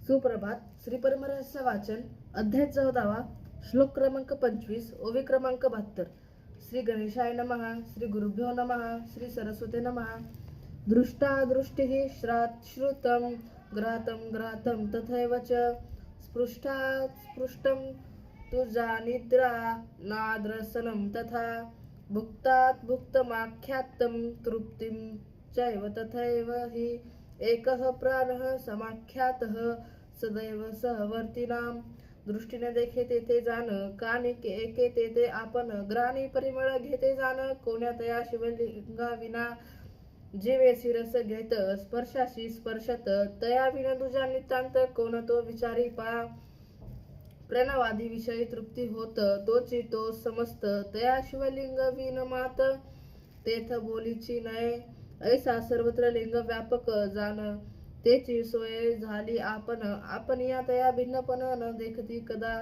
सुप्रभात. श्री परमरहस्य वाचन अध्याय 14वा श्लोक क्रमांक 25 ओवी क्रमांक 72. श्री गणेशाय नमः. श्री गुरुभ्यो नमः. श्री सरस्वते नमः. दृष्टा दृष्टिः श्रात् श्रुतं ग्रातं ग्रातं तथैव च स्पृष्टात् स्पृष्टं तुजा निद्रा नाद्रसनं तथा भुक्तात् भुक्तमाख्यातं तृप्तिं चैव तथैव हि एकः प्राणः समाख्यातः सदैव सहवर्तीनाम. दृष्टीने देखे तेथे जाण, कानी ऐके तेथे आपण, ग्राणी परिमळ घेते जाण, कोण्या तया शिवलिंगा विना जीवे शिरस घेत, स्पर्शाशी स्पर्शत तया विना तुझा नितांत, कोण तो विचारी पा. प्रणवादी विषयी तृप्ती होत, तोची तो समस्त तया शिवलिंग विन मात, तेथ बोलीची नये. ऐसा सर्वत्र लिंग व्यापक जाण, तेची सोय झाली आपण, आपण या तया भिन्नपण न देखती कदा.